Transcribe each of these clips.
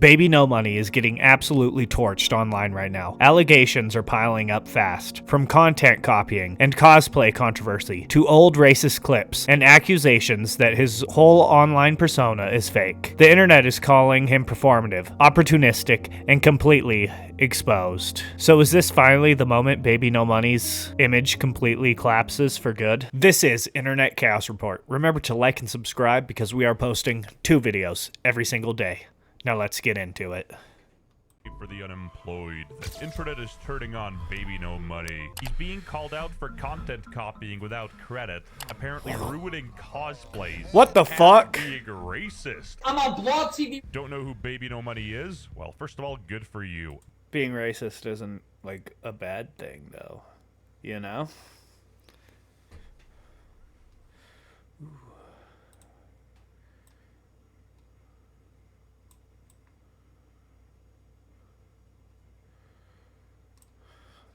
Baby No Money is getting absolutely torched online right now. Allegations are piling up fast, from content copying and cosplay controversy to old racist clips and accusations that his whole online persona is fake. The internet is calling him performative, opportunistic, and completely exposed. So is this finally the moment Baby No Money's image completely collapses for good? This is Internet Chaos Report. Remember to like and subscribe because we are posting 2 videos every single day. Now let's get into it. For the unemployed, the internet is turning on Baby No Money. He's being called out for content copying without credit, apparently ruining cosplays. What the fuck? Being racist. I'm on Blog TV. Don't know who Baby No Money is? Well, first of all, good for you. Being racist isn't like a bad thing though, you know?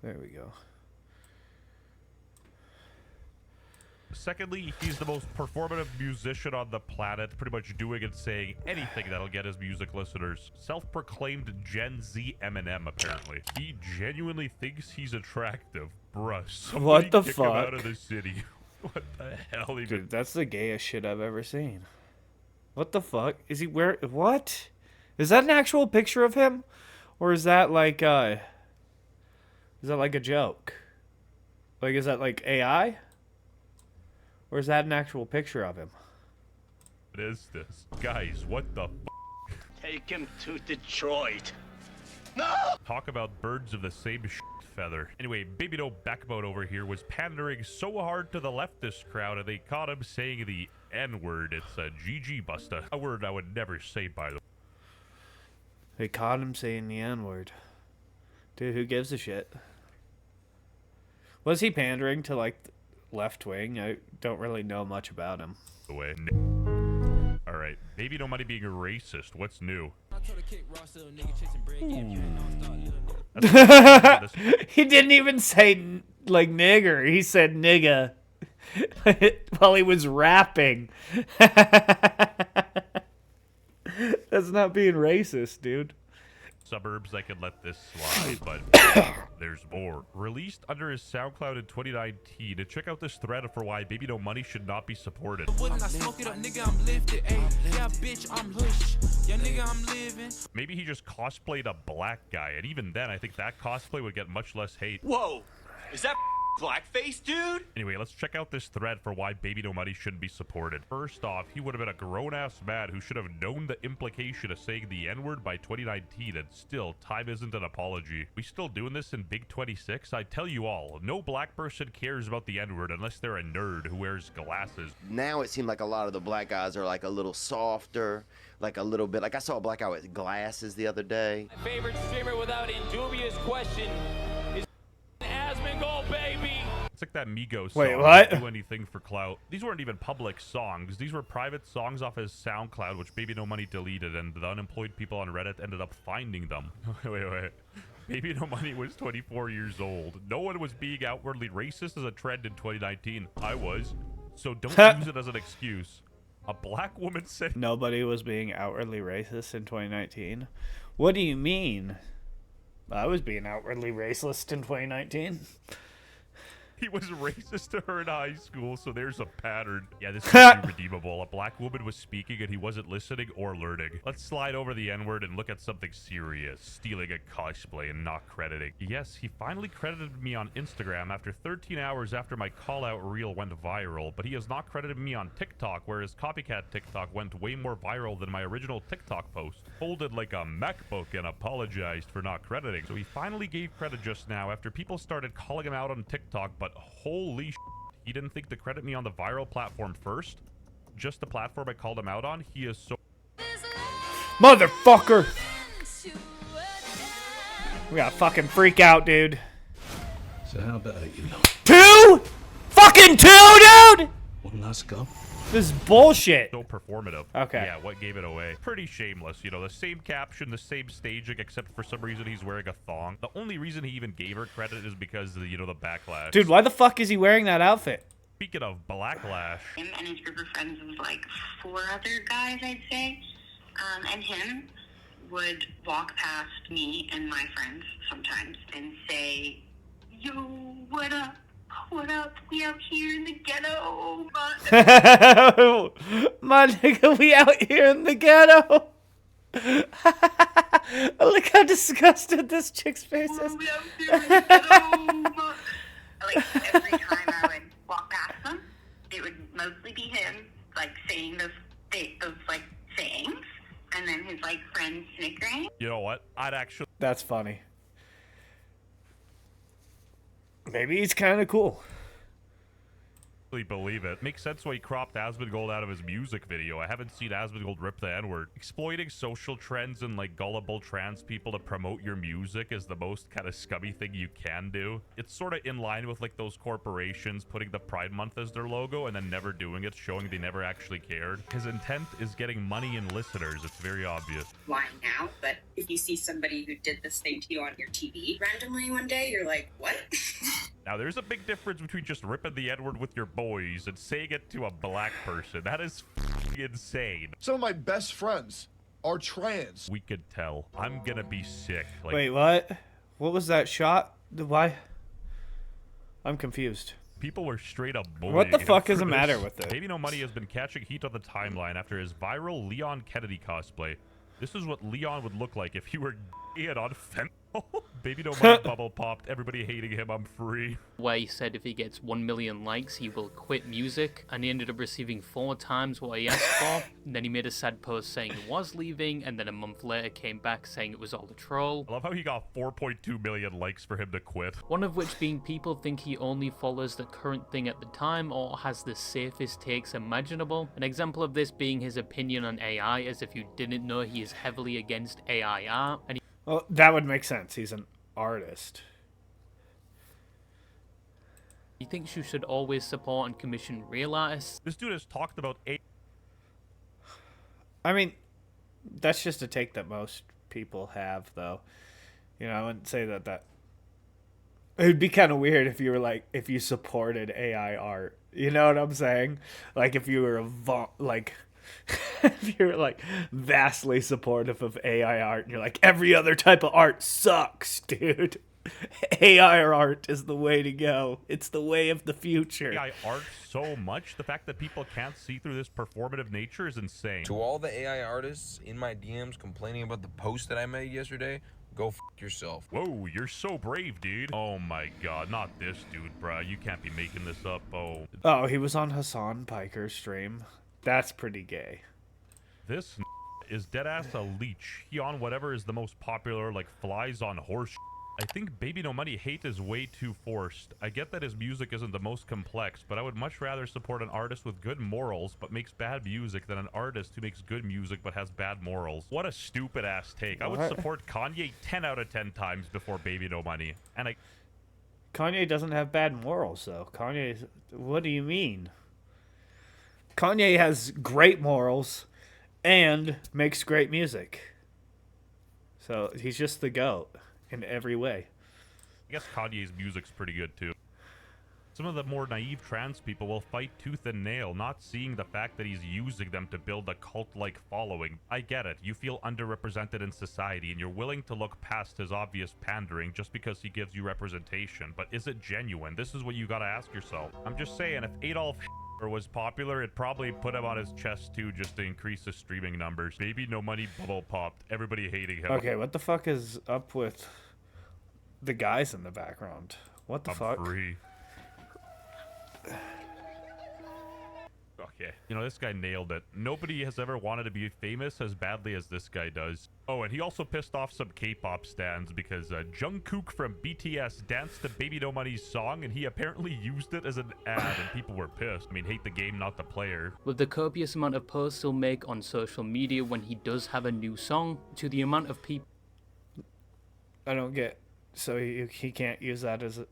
There we go. Secondly, he's the most performative musician on the planet, pretty much doing and saying anything that'll get his music listeners. Self-proclaimed Gen Z Eminem, apparently. He genuinely thinks he's attractive. Bruh, What the kick fuck? him out of the city. What the hell even? Dude, that's the gayest shit I've ever seen. What the fuck? Is he wearing... What? Is that an actual picture of him? Or is that like, is that like a joke? Like, is that like AI? Or is that an actual picture of him? What is this? Guys, what the f? Take him to Detroit. No! Talk about birds of the same feather. Anyway, Baby No Backbone over here was pandering so hard to the leftist crowd and they caught him saying the N-word. It's a GG busta. A word I would never say, by the way. They caught him saying the N-word. Dude, who gives a shit? Was he pandering to, like, left wing? I don't really know much about him. Alright, Baby No Money being a racist. What's new? He didn't even say, like, nigger. He said nigga while he was rapping. That's not being racist, dude. Suburbs, I could let this slide, but there's more. Released under his SoundCloud in 2019. To check out this thread for why Baby No Money should not be supported. Maybe he just cosplayed a black guy, and even then, I think that cosplay would get much less hate. Whoa, is that blackface, dude? Anyway, let's check out this thread for why Baby No Money shouldn't be supported. First off, he would have been a grown-ass man who should have known the implication of saying the N-word by 2019, and still, time isn't an apology. We still doing this in Big 26? I tell you all, no black person cares about the N-word unless they're a nerd who wears glasses. Now it seemed like a lot of the black guys are like a little softer, like a little bit, like I saw a black guy with glasses the other day. My favorite streamer without indubious question is Asmongold, baby. It's like that Migos song. Wait, what? Do anything for clout. These weren't even public songs. These were private songs off his SoundCloud, which Baby No Money deleted, and the unemployed people on Reddit ended up finding them. Wait. Baby No Money was 24 years old. No one was being outwardly racist as a trend in 2019. I was. So don't use it as an excuse. A black woman said Nobody was being outwardly racist in 2019. What do you mean? I was being outwardly racist in 2019. he was racist to her in high school, so there's a pattern. Yeah, this is too redeemable. A black woman was speaking and he wasn't listening or learning. Let's slide over the N-word and look at something serious. Stealing a cosplay and not crediting. Yes, he finally credited me on Instagram after 13 hours after my call-out reel went viral, but he has not credited me on TikTok, where his copycat TikTok went way more viral than my original TikTok post. Folded like a MacBook and apologized for not crediting. So he finally gave credit just now after people started calling him out on TikTok, but holy shit, he didn't think to credit me on the viral platform first. Just the platform I called him out on. He is so... Motherfucker! We gotta fucking freak out, dude. So how about it, you know? 2? Fucking 2, dude! One last go. This is bullshit. so performative. Okay. Yeah, what gave it away? Pretty shameless. You know, the same caption, the same staging, except for some reason he's wearing a thong. The only reason he even gave her credit is because of the, you know, the backlash. Dude, why the fuck is he wearing that outfit? Speaking of Backlash. Him and his group of friends was like 4 other guys, I'd say. And him, would walk past me and my friends sometimes and say, "Yo, what up? What up? We out here in the ghetto." My nigga, we out here in the ghetto. Look how disgusted this chick's face is. "We out here in the ghetto." Like, every time I would walk past them, it would mostly be him, like, saying those like, sayings, and then his, like, friends snickering. You know what? I'd actually That's funny. Maybe he's kind of cool. believe it. Makes sense why he cropped Asmongold out of his music video. I haven't seen Asmongold rip the N-word. Exploiting social trends and like gullible trans people to promote your music is the most kind of scummy thing you can do. It's sort of in line with like those corporations putting the Pride Month as their logo and then never doing it, showing they never actually cared. His intent is getting money and listeners. It's very obvious. Why now? But if you see somebody who did this thing to you on your TV randomly one day, you're like, what? Now, there's a big difference between just ripping the N-word with your boys and saying it to a black person. That is f***ing insane. Some of my best friends are trans. We could tell. I'm gonna be sick. Like, Wait, what? What was that shot? Why? I'm confused. people were straight up bullying What the him fuck is for the matter this. with it? Baby No Money has been catching heat on the timeline after his viral Leon Kennedy cosplay. This is what Leon would look like if he were gay and on fentanyl. Baby No Money bubble popped. Everybody hating him. I'm free. Where he said if he gets 1 million likes, he will quit music, and he ended up receiving 4 times what he asked for. And then he made a sad post saying he was leaving, and then a month later came back saying it was all a troll. I love how he got 4.2 million likes for him to quit. One of which being people think he only follows the current thing at the time or has the safest takes imaginable. An example of this being his opinion on AI, as if you didn't know he is heavily against AI art. And Well, that would make sense. He's an artist. he thinks you should always support and commission real artists. This dude has talked about I mean, that's just a take that most people have, though. You know, I wouldn't say that. It would be kind of weird if you were like, if you supported AI art. You know what I'm saying? Like, if you were if you're like vastly supportive of AI art and you're like, every other type of art sucks, dude. AI art is the way to go. It's the way of the future. AI art so much. The fact that people can't see through this performative nature is insane. To all the AI artists in my DMs complaining about the post that I made yesterday, go f yourself. Whoa, you're so brave, dude. Oh my god, not this dude, bruh. You can't be making this up. Oh, he was on Hassan Piker's stream. That's pretty gay. This is deadass a leech. He on whatever is the most popular, like flies on horse. I think Baby No Money hate is way too forced. I get that his music isn't the most complex, but I would much rather support an artist with good morals but makes bad music than an artist who makes good music but has bad morals. What a stupid ass take. I would What? support Kanye 10 out of 10 times before Baby No Money. And Kanye doesn't have bad morals, though. What do you mean? Kanye has great morals and makes great music. So he's just the GOAT in every way. I guess Kanye's music's pretty good too. Some of the more naive trans people will fight tooth and nail, not seeing the fact that he's using them to build a cult-like following. I get it. You feel underrepresented in society, and you're willing to look past his obvious pandering just because he gives you representation. But is it genuine? This is what you gotta ask yourself. I'm just saying, if Adolf was popular, it probably put him on his chest too, just to increase his streaming numbers. Baby No Money bubble popped. Everybody hating him. Okay, what the fuck is up with the guys in the background? What the fuck? Free. Okay, you know, this guy nailed it. Nobody has ever wanted to be famous as badly as this guy does. Oh, and he also pissed off some K-pop stans because Jungkook from BTS danced to Baby No Money's song, and he apparently used it as an ad, and people were pissed. I mean, hate the game, not the player. With the copious amount of posts he'll make on social media when he does have a new song, to the amount of people... I don't get... So he can't use that as a...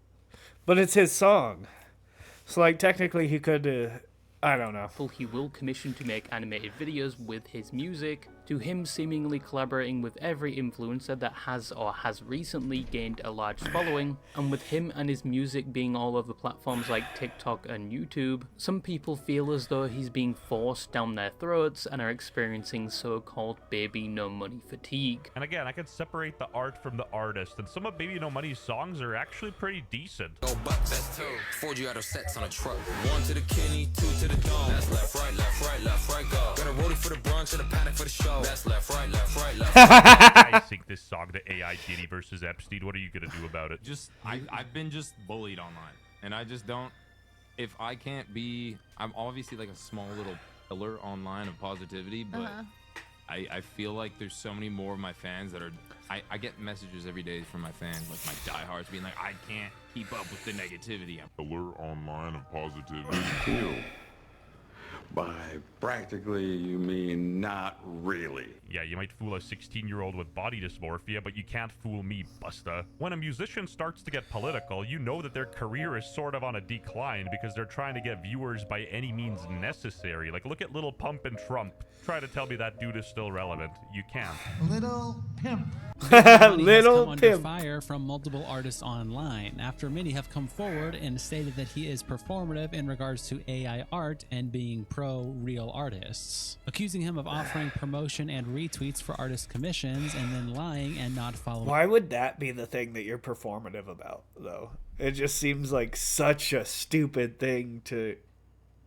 But it's his song. So, like, technically he could... I don't know. He will commission to make animated videos with his music, to him seemingly collaborating with every influencer that has or has recently gained a large following, and with him and his music being all over platforms like TikTok and YouTube, some people feel as though he's being forced down their throats and are experiencing so-called Baby No Money fatigue. And again, I can separate the art from the artist, and some of Baby No Money's songs are actually pretty decent. Go buck, that's two. 4G out of sets on a truck. 1 to the kidney, 2 to the dome. That's left, right, left, right, left, right, go. Got a rollie for the Bronx and a paddock for the show. That's left, right, left, right, left. I think this song to AI Diddy versus Epstein. What are you gonna do about it? I've been just bullied online, and I just don't. If I can't be, I'm obviously like a small little pillar online of positivity, but I feel like there's so many more of my fans that are. I get messages every day from my fans, like my diehards, being like, I can't keep up with the negativity. Pillar online of positivity. By practically, you mean not really. Yeah, you might fool a 16-year-old with body dysmorphia, but you can't fool me, Busta. When a musician starts to get political, you know that their career is sort of on a decline because they're trying to get viewers by any means necessary. Like, look at Lil Pump and Trump. Try to tell me that dude is still relevant. You can't. Little Pimp. Little has come under fire from multiple artists online after many have come forward and stated that he is performative in regards to AI art and being pro real artists, accusing him of offering promotion and retweets for artist commissions and then lying and not following. Why would that be the thing that you're performative about, though? It just seems like such a stupid thing to,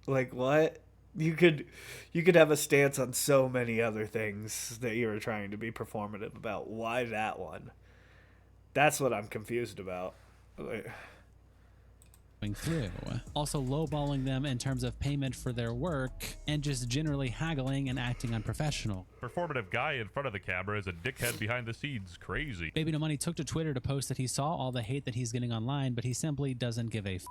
like, what? You could have a stance on so many other things that you were trying to be performative about. Why that one? That's what I'm confused about. Through. Also lowballing them in terms of payment for their work and just generally haggling and acting unprofessional. Performative guy in front of the camera is a dickhead behind the scenes. Crazy. Baby No Money took to Twitter to post that he saw all the hate that he's getting online, but he simply doesn't give a f.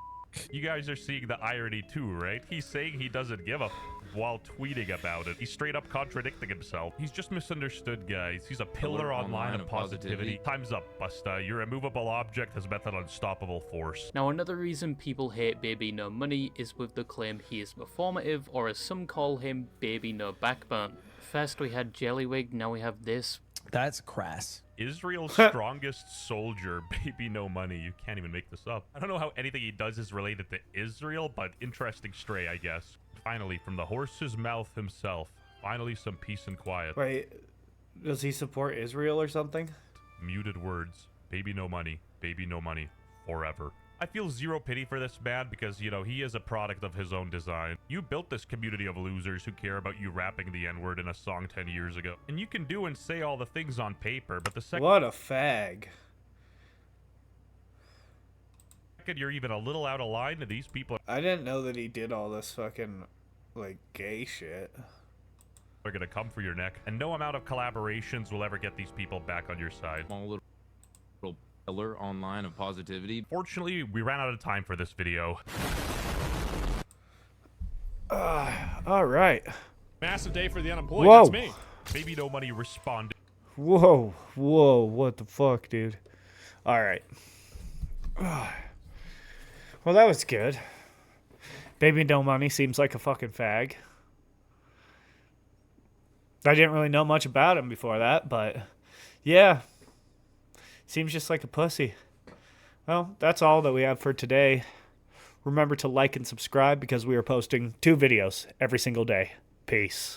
You guys are seeing the irony too, right? He's saying he doesn't give a f while tweeting about it. He's straight up contradicting himself. He's just misunderstood, guys. He's a pillar online of positivity. Time's up, Busta. Your immovable object has met an unstoppable force. Now, another reason people hate Baby No Money is with the claim he is performative, or as some call him, Baby No Backbone. First we had Jellywig, now we have this. That's crass. Israel's strongest soldier, Baby No Money. You can't even make this up. I don't know how anything he does is related to Israel, but interesting stray, I guess. Finally, from the horse's mouth himself, finally some peace and quiet. Wait, does he support Israel or something? Muted words. Baby No Money. Baby No Money. Forever. I feel zero pity for this man because, you know, he is a product of his own design. You built this community of losers who care about you rapping the N-word in a song 10 years ago. And you can do and say all the things on paper, but the second... What a fag. You're even a little out of line to these people. I didn't know that he did all this fucking, like, gay shit. They're gonna come for your neck. And no amount of collaborations will ever get these people back on your side. Little pillar online of positivity. Fortunately, we ran out of time for this video. All right. Massive day for the unemployed. Whoa. That's me. Baby No Money responded. Whoa, what the fuck, dude? All right. Well, that was good. Baby No Money seems like a fucking fag. I didn't really know much about him before that, but yeah. Seems just like a pussy. Well, that's all that we have for today. Remember to like and subscribe because we are posting 2 videos every single day. Peace.